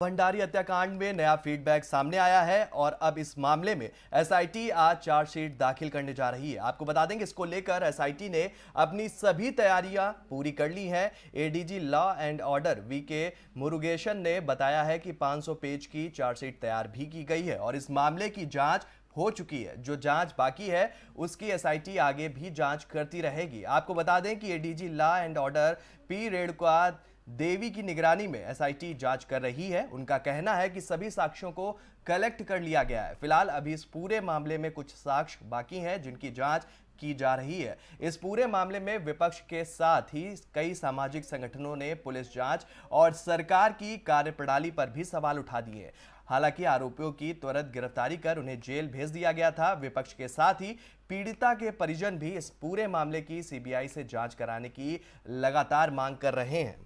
भंडारी हत्याकांड में नया फीडबैक सामने आया है और अब इस मामले में एसआईटी आज चार्जशीट दाखिल करने जा रही है। आपको बता दें कि इसको लेकर एसआईटी ने अपनी सभी तैयारियां पूरी कर ली हैं। ADG law and order VK Murugesan ने बताया है कि 500 पेज की चार्जशीट तैयार भी की गई है और इस मामले की जांच हो चुकी है। जो जांच बाकी है उसकी एसआईटी आगे भी जांच करती रहेगी। आपको बता दें कि ADG law and order P Renuka Devi की निगरानी में एसआईटी जांच कर रही है। उनका कहना है कि सभी साक्ष्यों को कलेक्ट कर लिया गया है। फिलहाल अभी इस पूरे मामले में कुछ साक्ष्य बाकी हैं जिनकी जांच की जा रही है। इस पूरे मामले में विपक्ष के साथ ही कई सामाजिक संगठनों ने पुलिस जांच और सरकार की कार्यप्रणाली पर भी सवाल उठा दिए। हालांकि आरोपियों की त्वरित गिरफ्तारी कर उन्हें जेल भेज दिया गया था। विपक्ष के साथ ही पीड़िता के परिजन भी इस पूरे मामले की सीबीआई से जांच कराने की लगातार मांग कर रहे हैं।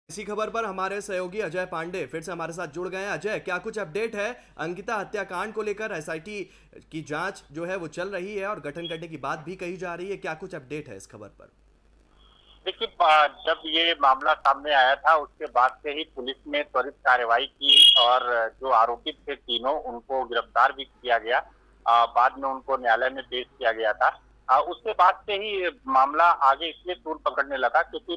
इसी खबर पर हमारे सहयोगी अजय पांडे फिर से हमारे साथ जुड़ गए हैं। अजय, क्या कुछ अपडेट है? अंकिता हत्याकांड को लेकर एसआईटी की जांच जो है वो चल रही है और गठन करने की बात भी कही जा रही है। क्या कुछ अपडेट है इस खबर पर? देखिए, जब ये मामला सामने आया था उसके बाद से ही पुलिस ने त्वरित कार्रवाई की और जो आरोपित थे तीनों उनको गिरफ्तार भी किया गया। बाद में उनको न्यायालय में पेश किया गया था। उसके बाद से ही ये मामला आगे इसलिए तूल पकड़ने लगा क्योंकि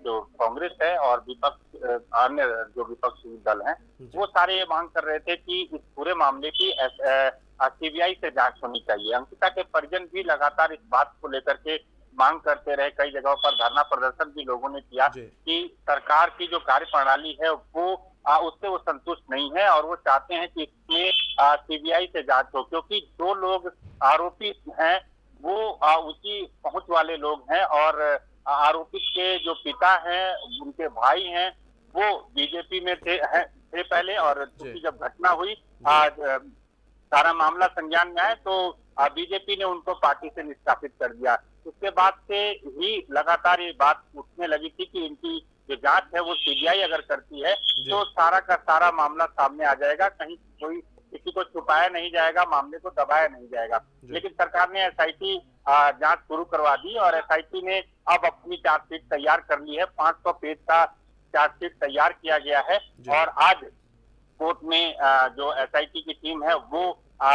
जो कांग्रेस है और विपक्ष अन्य जो विपक्षी दल हैं वो सारे ये मांग कर रहे थे कि इस पूरे मामले की सीबीआई से जांच होनी चाहिए। अंकिता के परिजन भी लगातार इस बात को लेकर के मांग करते रहे। कई जगहों पर धरना प्रदर्शन भी लोगों ने किया कि सरकार की जो कार्यप्रणाली है वो उससे वो संतुष्ट नहीं है और वो चाहते हैं कि इसमें सीबीआई से जांच हो, क्योंकि जो लोग आरोपी हैं वो उसी पहुंच वाले लोग हैं और आरोपित के जो पिता हैं उनके भाई हैं वो बीजेपी में थे पहले, और चूंकि जब घटना हुई आज सारा मामला संज्ञान में आए तो बीजेपी ने उनको पार्टी से निष्कासित कर दिया। उसके बाद से ही लगातार ये बात उठने लगी थी कि इनकी जो जांच है वो सीबीआई अगर करती है तो सारा का सारा मामला सामने आ जाएगा, कहीं कोई किसी को छुपाया नहीं जाएगा, मामले को दबाया नहीं जाएगा। लेकिन सरकार ने एसआईटी जांच शुरू करवा दी और एसआईटी ने अब अपनी चार्जशीट तैयार कर ली है। 500 पेज का चार्जशीट तैयार किया गया है और आज कोर्ट में जो एसआईटी की टीम है वो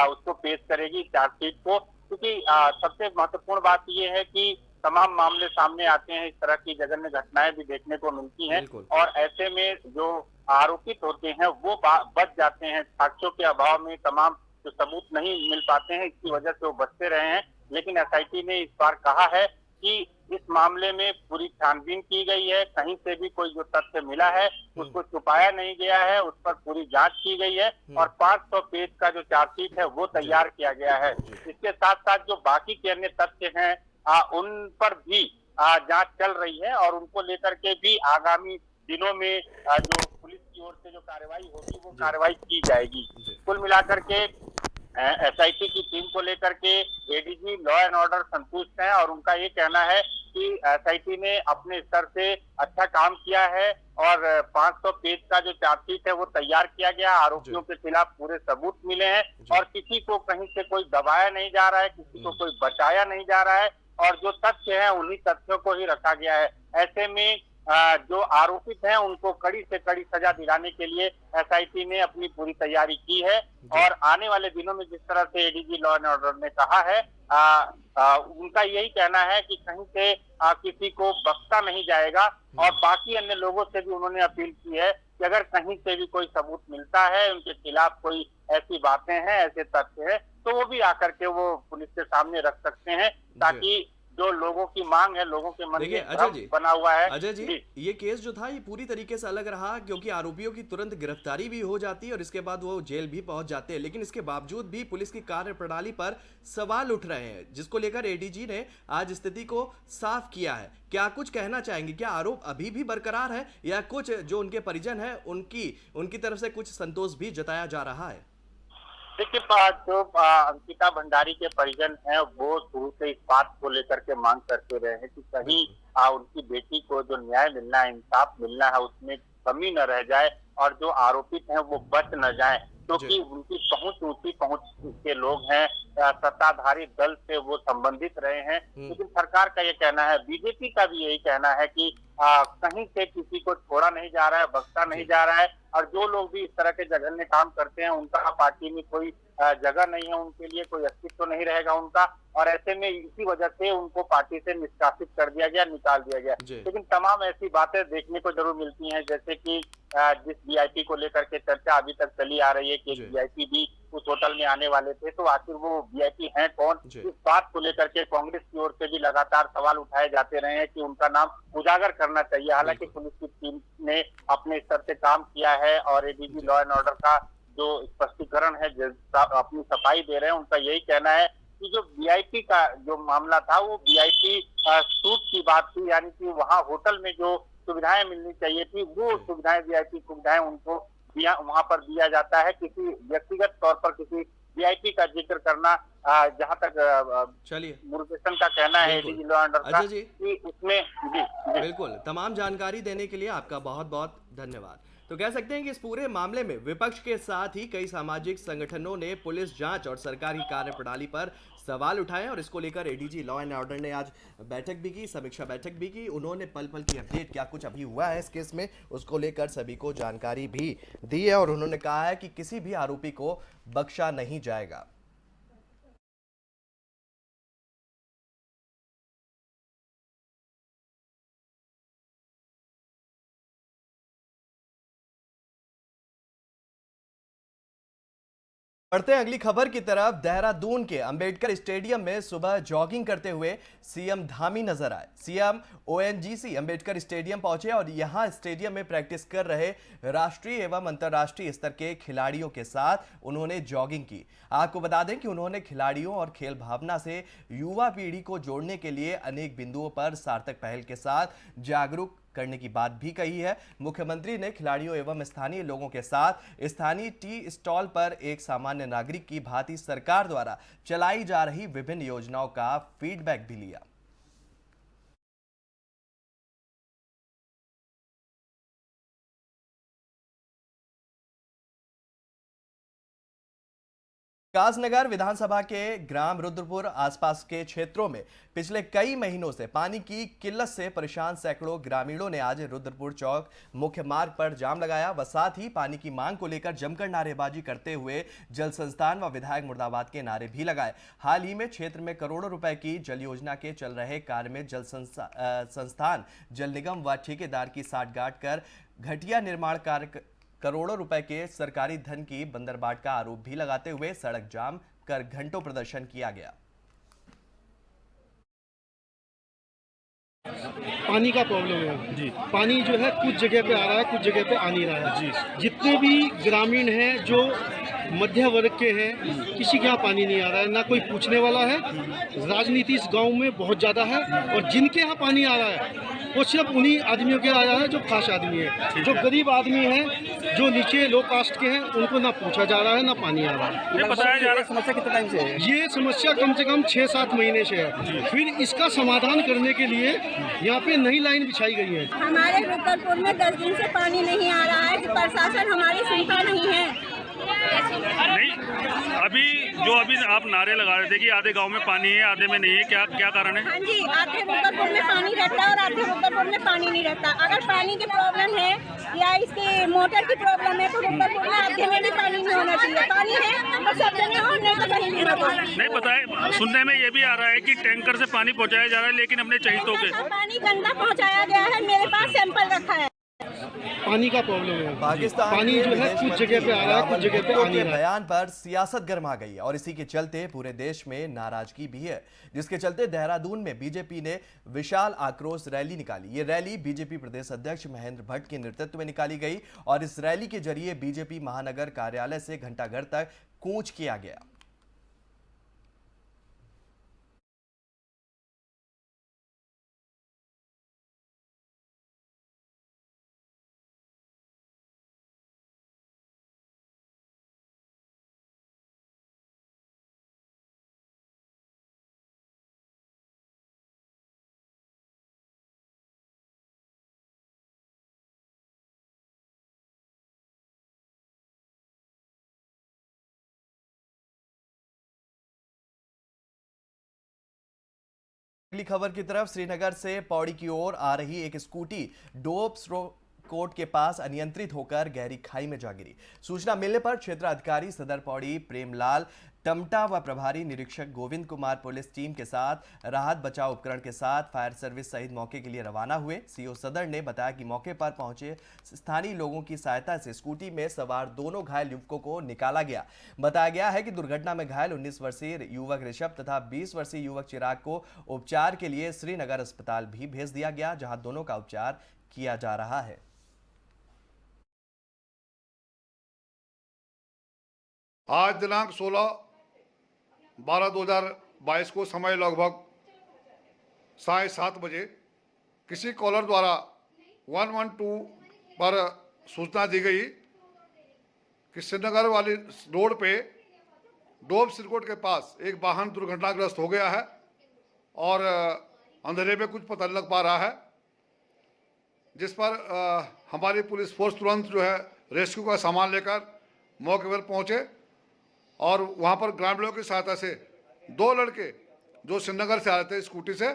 उसको पेश करेगी चार्जशीट को, क्योंकि सबसे महत्वपूर्ण बात यह है कि तमाम मामले सामने आते हैं, इस तरह की जघन्य घटनाएं भी देखने को मिलती हैं और ऐसे में जो आरोपित होते हैं वो बच जाते हैं। साक्ष्यों के अभाव में तमाम जो सबूत नहीं मिल पाते हैं, इसकी वजह से वो बचते रहे हैं। लेकिन एसआईटी ने इस बार कहा है कि इस मामले में पूरी छानबीन की गई है, कहीं से भी कोई जो तथ्य मिला है उसको छुपाया नहीं गया है, उस पर पूरी जांच की गई है और 500 पेज का जो चार्जशीट है वो तैयार किया गया है। इसके साथ साथ जो बाकी के अन्य तथ्य हैं उन पर भी जांच चल रही है और उनको लेकर के भी आगामी दिनों में जो पुलिस की ओर से जो कार्रवाई होगी वो कार्रवाई की जाएगी। कुल मिलाकर के एसआईटी की टीम को लेकर के एडीजी लॉ एंड ऑर्डर संतुष्ट हैं और उनका ये कहना है कि एसआईटी ने अपने स्तर से अच्छा काम किया है और 500 पेज का जो चार्जशीट है वो तैयार किया गया। आरोपियों के खिलाफ पूरे सबूत मिले हैं और किसी को कहीं से कोई दबाया नहीं जा रहा है, किसी को कोई बचाया नहीं जा रहा है और जो तथ्य है उन्हीं तथ्यों को ही रखा गया है। ऐसे में जो आरोपित हैं उनको कड़ी से कड़ी सजा दिलाने के लिए एसआईटी ने अपनी पूरी तैयारी की है और आने वाले दिनों में जिस तरह से एडीजी लॉ एंड ऑर्डर ने कहा है उनका यही कहना है कि कहीं से किसी को बख्शा नहीं जाएगा और बाकी अन्य लोगों से भी उन्होंने अपील की है कि अगर कहीं से भी कोई सबूत मिलता है, उनके खिलाफ कोई ऐसी बातें हैं, ऐसे तथ्य है, तो वो भी आकर के वो पुलिस के सामने रख सकते हैं ताकि जो लोगों की मांग है, लोगों के मन देखिए में अजय भ्रम जी, बना हुआ है। अजय जी, ये केस जो था ये पूरी तरीके से अलग रहा क्योंकि आरोपियों की तुरंत गिरफ्तारी भी हो जाती है और इसके बाद वो जेल भी पहुंच जाते हैं, लेकिन इसके बावजूद भी पुलिस की कार्यप्रणाली पर सवाल उठ रहे हैं, जिसको लेकर एडीजी ने आज स्थिति को साफ किया है। क्या कुछ कहना चाहेंगे? क्या आरोप अभी भी बरकरार है या कुछ जो उनके परिजन है उनकी तरफ से कुछ संतोष भी जताया जा रहा है? देखिए, जो अंकिता भंडारी के परिजन हैं, वो शुरू से इस बात को लेकर के मांग करते रहे हैं कि कहीं उनकी बेटी को जो न्याय मिलना है, इंसाफ मिलना है, उसमें कमी न रह जाए और जो आरोपित हैं वो बच न जाए, क्योंकि उनकी पहुंच, ऊंची पहुंच के लोग हैं, सत्ताधारी दल से वो संबंधित रहे हैं। लेकिन सरकार का ये कहना है, बीजेपी का भी यही कहना है कि कहीं से किसी को छोड़ा नहीं जा रहा है, बख्शा नहीं जा रहा है, और जो लोग भी इस तरह के जघन्य काम करते हैं उनका पार्टी में कोई जगह नहीं है, उनके लिए कोई अस्तित्व नहीं रहेगा उनका, और ऐसे में इसी वजह से उनको पार्टी से निष्कासित कर दिया गया, निकाल दिया गया। लेकिन तमाम ऐसी बातें देखने को जरूर मिलती हैं, जैसे कि जिस वीआईपी को लेकर के चर्चा अभी तक चली आ रही है कि वीआईपी भी उस होटल में आने वाले थे, तो आखिर वो वीआईपी हैं कौन? इस बात को लेकर के कांग्रेस की ओर से भी लगातार सवाल उठाए जाते रहे हैं कि उनका नाम उजागर करना चाहिए। हालांकि पुलिस की टीम ने अपने स्तर से काम किया है और एडीजी लॉ एंड ऑर्डर का जो स्पष्टीकरण है, अपनी सफाई दे रहे हैं। उनका यही कहना है कि जो वीआईपी का जो मामला था वो वीआईपी सूट की बात थी, यानी कि वहाँ होटल में जो सुविधाएं मिलनी चाहिए थी वो सुविधाएं, वीआईपी सुविधाएं उनको वहाँ पर दिया जाता है। किसी व्यक्तिगत तौर पर किसी वीआईपी का जिक्र करना, जहाँ तक चलिए मुरुगेशन का कहना है एडीजी लॉ एंड ऑर्डर का कि उसमें बिल्कुल तमाम जानकारी देने के लिए आपका बहुत बहुत धन्यवाद। तो कह सकते हैं कि इस पूरे मामले में विपक्ष के साथ ही कई सामाजिक संगठनों ने पुलिस जांच और सरकारी कार्यप्रणाली पर सवाल उठाए और इसको लेकर एडीजी लॉ एंड ऑर्डर ने आज बैठक भी की, समीक्षा बैठक भी की। उन्होंने पल पल की अपडेट, क्या कुछ अभी हुआ है इस केस में, उसको लेकर सभी को जानकारी भी दी है और उन्होंने कहा है कि किसी भी आरोपी को बख्शा नहीं जाएगा। बढ़ते हैं अगली खबर की तरफ। देहरादून के अंबेडकर स्टेडियम में सुबह जॉगिंग करते हुए सीएम धामी नजर आए। सीएम ओएनजीसी अंबेडकर स्टेडियम पहुंचे और यहां स्टेडियम में प्रैक्टिस कर रहे राष्ट्रीय एवं अंतर्राष्ट्रीय स्तर के खिलाड़ियों के साथ उन्होंने जॉगिंग की। आपको बता दें कि उन्होंने खिलाड़ियों और खेल भावना से युवा पीढ़ी को जोड़ने के लिए अनेक बिंदुओं पर सार्थक पहल के साथ जागरूक करने की बात भी कही है। मुख्यमंत्री ने खिलाड़ियों एवं स्थानीय लोगों के साथ स्थानीय टी स्टॉल पर एक सामान्य नागरिक की भांति सरकार द्वारा चलाई जा रही विभिन्न योजनाओं का फीडबैक भी लिया। विकासनगर विधानसभा के ग्राम रुद्रपुर आसपास के क्षेत्रों में पिछले कई महीनों से पानी की किल्लत से परेशान सैकड़ों ग्रामीणों ने आज रुद्रपुर चौक मुख्य मार्ग पर जाम लगाया व साथ ही पानी की मांग को लेकर जमकर नारेबाजी करते हुए जल संस्थान व विधायक मुर्दाबाद के नारे भी लगाए। हाल ही में क्षेत्र में करोड़ों रुपए की जल योजना के चल रहे कार्य में जल संस्थान, जल निगम व ठेकेदार की साठगांठ कर घटिया निर्माण कार्य, करोड़ों रुपए के सरकारी धन की बंदरबाट का आरोप भी लगाते हुए सड़क जाम कर घंटों प्रदर्शन किया गया। पानी का प्रॉब्लम है जी। पानी जो है कुछ जगह पे आ रहा है, कुछ जगह पे आ नहीं रहा है जी। जितने भी ग्रामीण हैं जो मध्य वर्ग के हैं, किसी के यहाँ पानी नहीं आ रहा है, ना कोई पूछने वाला है। राजनीति इस गांव में बहुत ज़्यादा है और जिनके यहाँ पानी आ रहा है वो सिर्फ उन्हीं आदमियों के आया है जो खास आदमी है। जो गरीब आदमी हैं, जो नीचे लो कास्ट के हैं, उनको ना पूछा जा रहा है ना पानी आ रहा है। ये बताया जा रहा है समस्या कितने टाइम से है? ये समस्या कम से कम 6-7 महीने से है। फिर इसका समाधान करने के लिए यहाँ पे नई लाइन बिछाई गई है। हमारे रुद्रपुर में 10 दिन से पानी नहीं आ रहा है, प्रशासन हमारी सुनता नहीं है। नहीं, अभी आप नारे लगा रहे थे कि आधे गांव में पानी है, आधे में नहीं है, क्या कारण है? हाँ जी, आधे रुद्रपुर में पानी रहता है और आधे रुद्रपुर में पानी नहीं रहता। अगर पानी की प्रॉब्लम है या इसकी मोटर की प्रॉब्लम है तो रुद्रपुर में आधे में भी पानी नहीं होना चाहिए। पानी है तो सब जगह हो, नहीं तो कहीं नहीं होगा। नहीं, बताए सुनने में ये भी आ रहा है कि टैंकर से पानी पहुँचाया जा रहा है, लेकिन अपने चहितों के पानी गंदा पहुँचाया गया है। मेरे पास सैंपल रखा है। पानी का प्रॉब्लम है। पाकिस्तान पानी के जो है विदेश कुछ मंत्री जगह पे आ रहा है, कुछ जगह पे बिलावल आ नहीं भुट्टो के रहा है। बयान पर सियासत गर्मा गई है और इसी के चलते पूरे देश में नाराजगी भी है, जिसके चलते देहरादून में बीजेपी ने विशाल आक्रोश रैली निकाली। ये रैली बीजेपी प्रदेश अध्यक्ष महेंद्र भट्ट के नेतृत्व में निकाली गई और इस रैली के जरिए बीजेपी महानगर कार्यालय से घंटाघर तक कूच किया गया। अगली खबर की तरफ श्रीनगर से पौड़ी की ओर आ रही एक स्कूटी डोप कोर्ट के पास अनियंत्रित होकर गहरी खाई में जा गिरी। सूचना मिलने पर क्षेत्राधिकारी सदर पौड़ी प्रेमलाल टमटा व प्रभारी निरीक्षक गोविंद कुमार पुलिस टीम के साथ राहत बचाव उपकरण के साथ फायर सर्विस सहित मौके के लिए रवाना हुए। सीओ सदर ने बताया कि मौके पर पहुंचे स्थानीय लोगों की सहायता से स्कूटी में सवार दोनों घायल युवकों को निकाला गया। बताया गया है कि दुर्घटना में घायल 19 वर्षीय युवक ऋषभ तथा 20 वर्षीय युवक चिराग को उपचार के लिए श्रीनगर अस्पताल भी भेज दिया गया, जहां दोनों का उपचार किया जा रहा है। आज दिनांक 16/12/2022 को समय लगभग 7:30 बजे किसी कॉलर द्वारा 112 पर सूचना दी गई कि श्रीनगर वाली रोड पे डोब सिरकोट के पास एक वाहन दुर्घटनाग्रस्त हो गया है और अंधेरे में कुछ पता नहीं लग पा रहा है, जिस पर हमारी पुलिस फोर्स तुरंत जो है रेस्क्यू का सामान लेकर मौके पर पहुंचे और वहां पर ग्रामीणों की सहायता से 2 लड़के जो श्रीनगर से आ रहे थे स्कूटी से,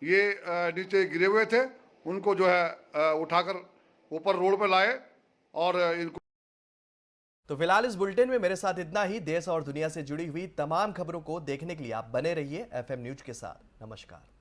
ये नीचे गिरे हुए थे, उनको जो है उठाकर ऊपर रोड पर लाए और इनको। तो फिलहाल इस बुलेटिन में मेरे साथ इतना ही। देश और दुनिया से जुड़ी हुई तमाम खबरों को देखने के लिए आप बने रहिए FM न्यूज के साथ। नमस्कार।